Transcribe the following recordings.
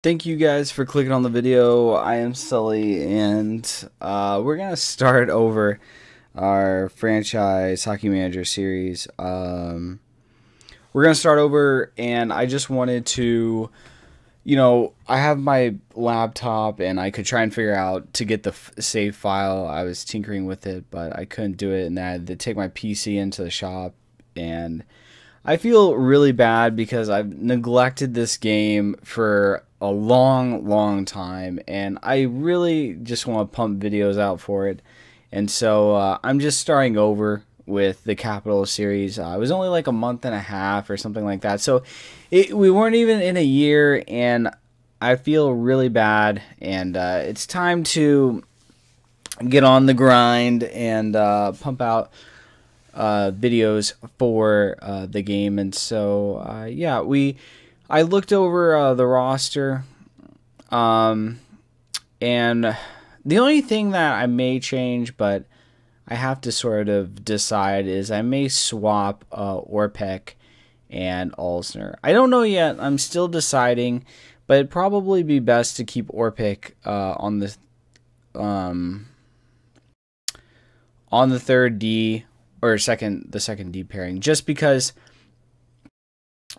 Thank you guys for clicking on the video. I am Sully, and we're gonna start over our franchise Hockey Manager series. We're gonna start over, and I just wanted to, I have my laptop, and I could try and figure out to get the save file. I was tinkering with it, but I couldn't do it, and I had to take my PC into the shop, and I feel really bad because I've neglected this game for a long time, and I really just want to pump videos out for it. And so I'm just starting over with the Capital series. It was only like a month and a half or something like that, so we weren't even in a year, and I feel really bad. And it's time to get on the grind and pump out videos for the game. And so yeah, I looked over the roster, and the only thing that I may change, but I have to sort of decide, is I may swap Orpik and Alzner. I don't know yet. I'm still deciding, but it'd probably be best to keep Orpik on the third D, or the second D pairing, just because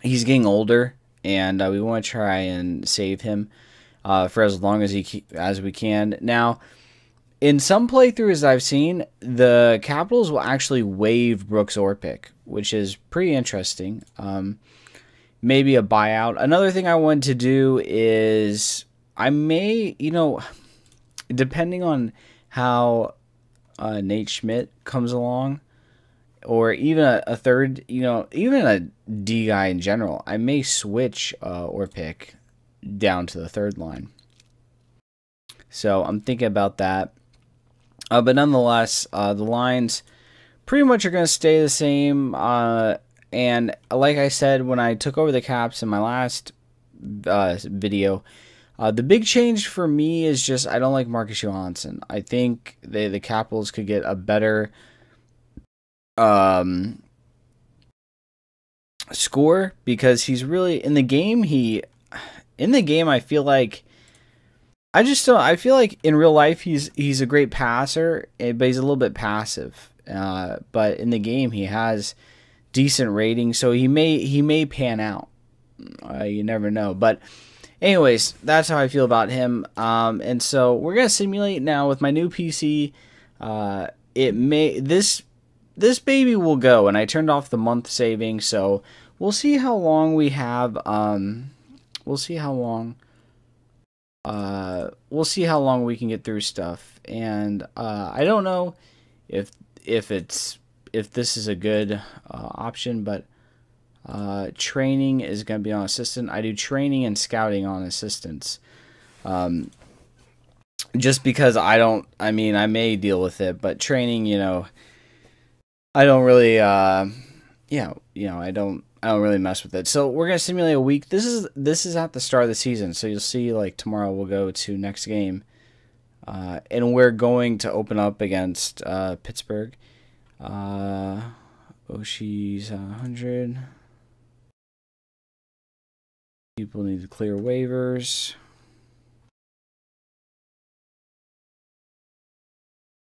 he's getting older, and we want to try and save him for as long as we can. Now, in some playthroughs I've seen, the Capitals will actually waive Brooks Orpik, which is pretty interesting. Maybe a buyout. Another thing I wanted to do is I may, depending on how Nate Schmidt comes along, or even a third, even a D guy in general, I may switch Orpik down to the third line. So I'm thinking about that. But nonetheless, the lines pretty much are going to stay the same. And like I said when I took over the Caps in my last video, the big change for me is just I don't like Marcus Johansson. I think the Capitals could get a better score, because he's really in the game. I feel like I feel like in real life he's a great passer, but he's a little bit passive. But in the game he has decent rating, so he may pan out. You never know. But anyways, that's how I feel about him. And so we're gonna simulate now with my new PC. This baby will go, and I turned off the month saving, so we'll see how long we have. We'll see how long we can get through stuff. And I don't know if this is a good option, but training is going to be on assistant. I do training and scouting on assistants, just because I may deal with it, but training, I don't really I don't really mess with it. So we're gonna simulate a week. This is at the start of the season, so you'll see, like, tomorrow we'll go to next game, and we're going to open up against Pittsburgh. Oshie's 100. People need to clear waivers.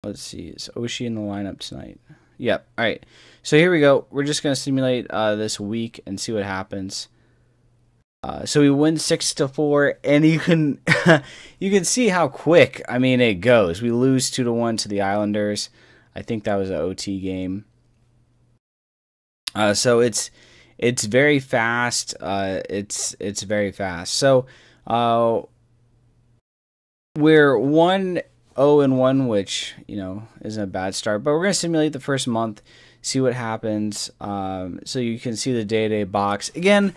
Let's see, is Oshie in the lineup tonight? Yep. All right. So here we go. We're just gonna simulate this week and see what happens. So we win 6-4, and you can you can see how quick it goes. We lose 2-1 to the Islanders. I think that was an OT game. So it's very fast. It's very fast. So we're 1-0-1, which isn't a bad start. But we're gonna simulate the first month, see what happens. So you can see the day-to-day box again.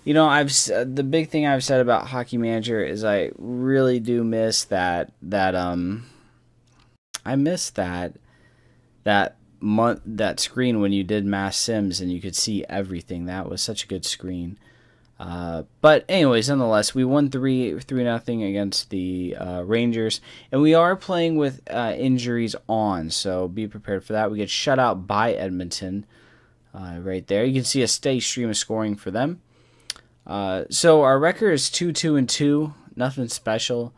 The big thing I've said about Hockey Manager is I really do miss that screen when you did mass sims and you could see everything. That was such a good screen. But anyways, nonetheless, we won 3-0 against the Rangers, and we are playing with injuries on, so be prepared for that. We get shut out by Edmonton right there. You can see a steady stream of scoring for them. So our record is 2-2-2. Nothing special.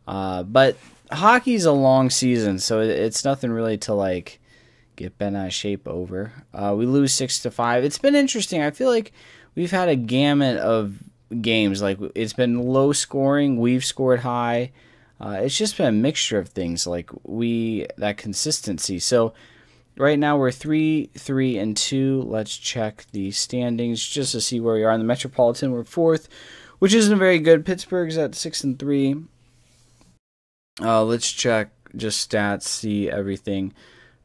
But hockey's a long season, so it's nothing really to like get bent out of shape over. We lose 6-5. It's been interesting. I feel like we've had a gamut of games. Like it's been low scoring. We've scored high. It's just been a mixture of things. Like that consistency. So right now we're 3-3-2. Let's check the standings just to see where we are in the Metropolitan. We're fourth, which isn't very good. Pittsburgh's at 6-3. Let's check just stats, see everything.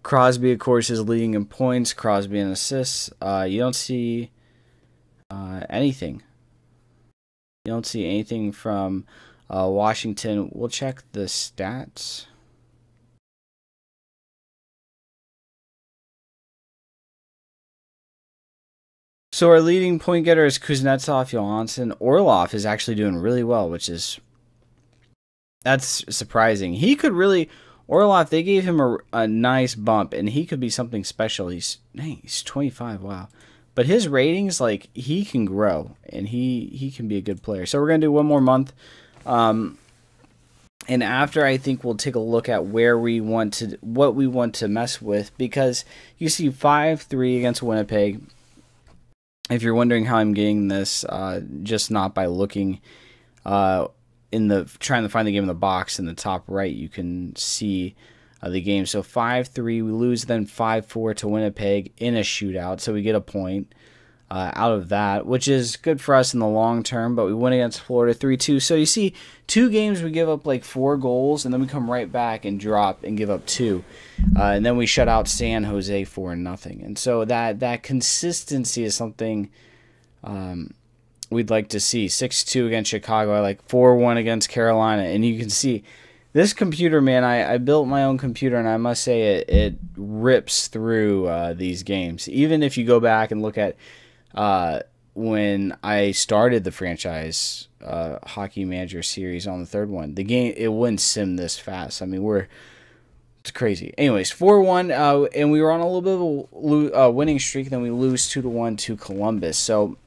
Crosby, of course, is leading in points. Crosby in assists. You don't see anything. You don't see anything from Washington. We'll check the stats. So our leading point getter is Kuznetsov, Johansson. Orlov is actually doing really well, that's surprising. He could really... Orlov, they gave him a nice bump, and he could be something special. He's 25, wow. But his ratings, like, he can grow, and he can be a good player. So we're going to do one more month. And after, I think we'll take a look at what we want to mess with, because you see 5-3 against Winnipeg. If you're wondering how I'm getting this, just not by looking trying to find the game in the box in the top right, you can see the game. So 5-3, we lose then 5-4 to Winnipeg in a shootout, so we get a point out of that, which is good for us in the long term, but we win against Florida 3-2. So you see 2 games we give up like 4 goals, and then we come right back and drop and give up 2. And then we shut out San Jose 4-0. And so that consistency is something we'd like to see. 6-2 against Chicago. I like 4-1 against Carolina. And you can see this computer, man, I built my own computer, and I must say it rips through these games. Even if you go back and look at when I started the franchise Hockey Manager series on the 3rd one, the game, it wouldn't sim this fast. I mean, it's crazy. Anyways, 4-1, and we were on a little bit of a winning streak. Then we lose 2-1 to Columbus. So,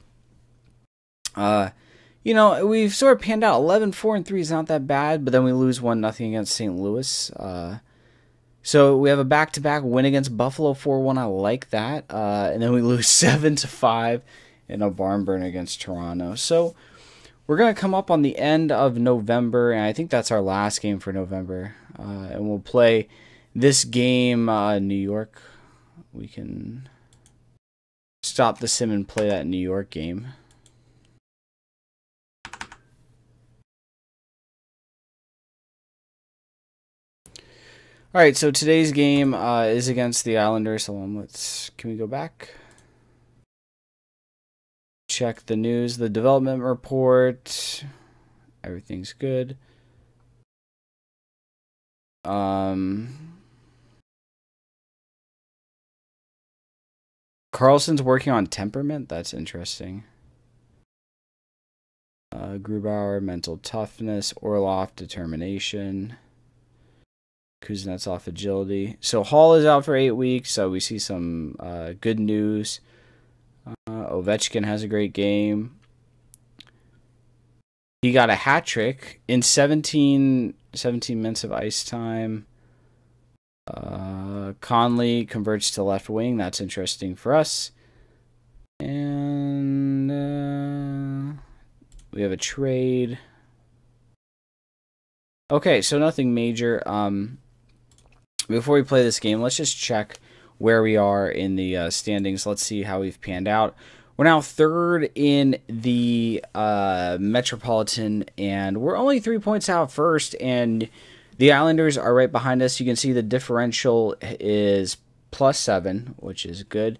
we've sort of panned out. 11-4-3 is not that bad, but then we lose 1-0 against St. Louis. So we have a back-to-back win against Buffalo 4-1. I like that. And then we lose 7-5 in a barn burn against Toronto. So we're going to come up on the end of November, and I think that's our last game for November. And we'll play this game, New York. We can stop the sim and play that New York game. All right, so today's game is against the Islanders. Hold on, can we go back? Check the news, the development report. Everything's good. Carlson's working on temperament. That's interesting. Grubauer, mental toughness. Orlov, determination. Kuznetsov, agility. So Hall is out for 8 weeks, so we see some good news. Ovechkin has a great game. He got a hat trick in 17 minutes of ice time. Conley converts to left wing. That's interesting for us. And we have a trade. Okay, so nothing major. Before we play this game, let's just check where we are in the standings. Let's see how we've panned out. We're now 3rd in the Metropolitan, and we're only 3 points out first, and the Islanders are right behind us. You can see the differential is +7, which is good.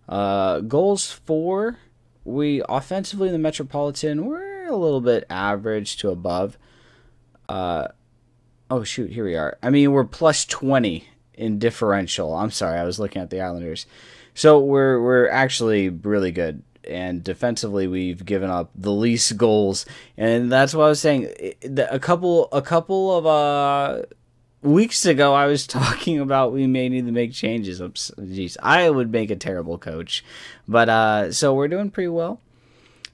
Goals for, we offensively in the Metropolitan, we're a little bit average to above. Oh, shoot, here we are. I mean, we're +20 in differential. I'm sorry, I was looking at the Islanders. So we're actually really good. And defensively, we've given up the least goals. And that's what I was saying. A couple of weeks ago, I was talking about we may need to make changes. Jeez, I would make a terrible coach. But so we're doing pretty well.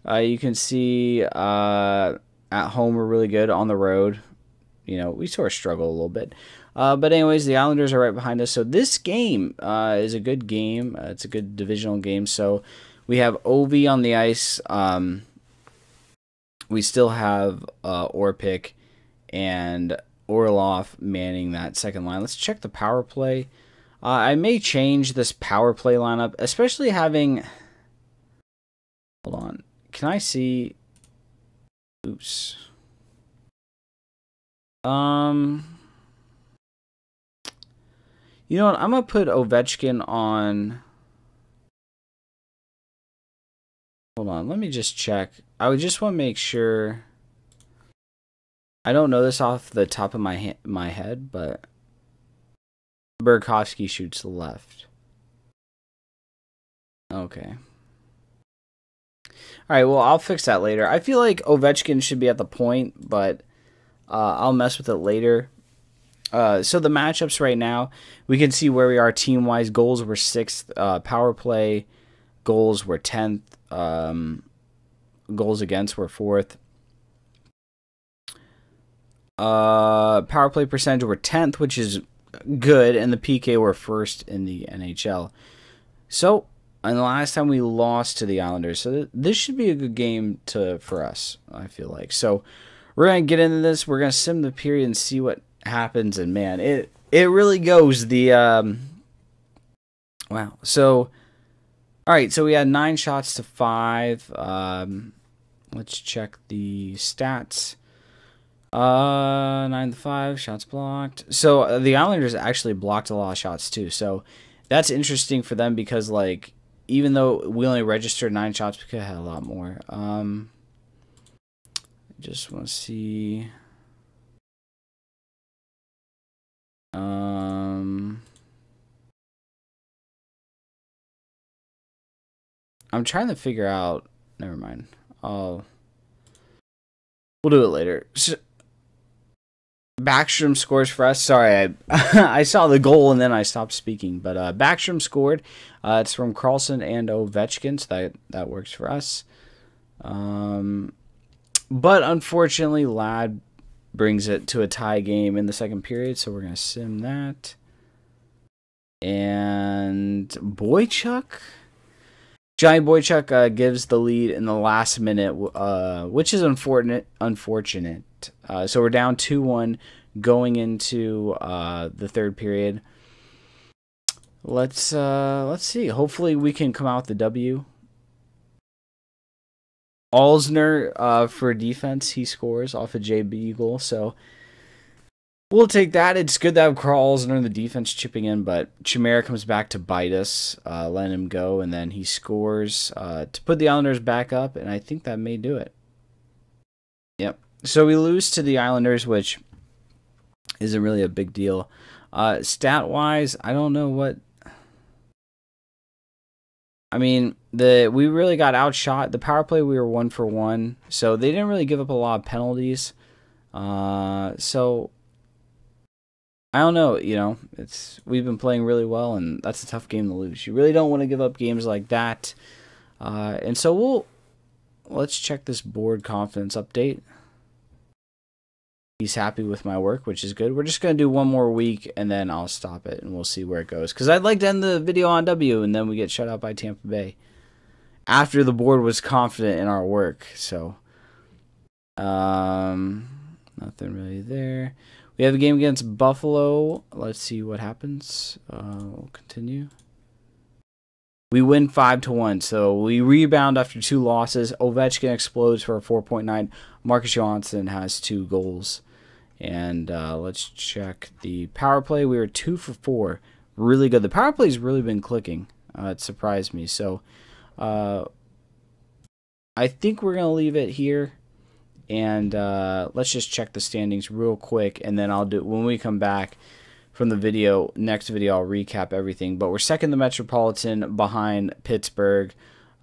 You can see at home we're really good. On the road, you know, we sort of struggle a little bit. But anyways, the Islanders are right behind us. So this game is a good game. It's a good divisional game. So we have Ovi on the ice. We still have Orpik and Orlov manning that second line. Let's check the power play. I may change this power play lineup, especially having... Hold on. Can I see... Oops. You know what? I'm going to put Ovechkin on... Hold on. Let me just check. I would just want to make sure... I don't know this off the top of my head, but... Burakovsky shoots the left. Okay. Alright, well, I'll fix that later. I feel like Ovechkin should be at the point, but I'll mess with it later. So the matchups right now, we can see where we are team-wise. Goals were 6th. Power play goals were 10th. Goals against were 4th. Power play percentage were 10th, which is good, and the PK were 1st in the NHL. So, and the last time we lost to the Islanders, so this should be a good game for us, I feel like. So, we're going to get into this. We're going to sim the period and see what happens, and man, it really goes. Wow. So, alright, so we had 9 shots to 5. Let's check the stats. 9 to 5, shots blocked. So the Islanders actually blocked a lot of shots too. So that's interesting for them because, like, even though we only registered 9 shots, we could have had a lot more. Just want to see. I'm trying to figure out. Never mind. We'll do it later. So, Backstrom scores for us. Sorry, I saw the goal and then I stopped speaking. But Backstrom scored. It's from Karlsson and Ovechkin, so that works for us. But unfortunately, Ladd brings it to a tie game in the second period, so we're going to sim that. And Boychuk? Johnny Boychuk gives the lead in the last minute, which is unfortunate. So we're down 2-1 going into the third period. Let's see. Hopefully we can come out with the W. Alzner for defense, he scores off a JB goal. So we'll take that. It's good to have Carl Alzner in the defense chipping in, but Chimera comes back to bite us, letting him go, and then he scores to put the Islanders back up, and I think that may do it. Yep. So we lose to the Islanders, which isn't really a big deal. Stat-wise, I don't know what... I mean, we really got outshot. The power play, we were 1 for 1, so they didn't really give up a lot of penalties. So... I don't know, you know, we've been playing really well, and that's a tough game to lose. You really don't want to give up games like that. And so let's check this board confidence update. He's happy with my work, which is good. We're just going to do one more week, and then I'll stop it, and we'll see where it goes. Because I'd like to end the video on W, and then we get shut out by Tampa Bay. After the board was confident in our work, so... nothing really there. We have a game against Buffalo. Let's see what happens. We'll continue. We win 5-1, so we rebound after 2 losses. Ovechkin explodes for a 4.9. Marcus Johansson has 2 goals. And let's check the power play. We were 2 for 4. Really good. The power play's really been clicking. It surprised me. So I think we're going to leave it here. And let's just check the standings real quick, and then when we come back from the next video, I'll recap everything. But we're second in the Metropolitan behind Pittsburgh.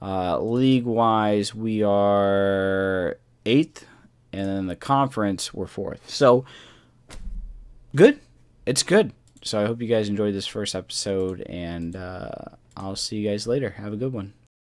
League-wise, we are 8th, and then the conference, we're 4th. So, good. It's good. So I hope you guys enjoyed this first episode, and I'll see you guys later. Have a good one.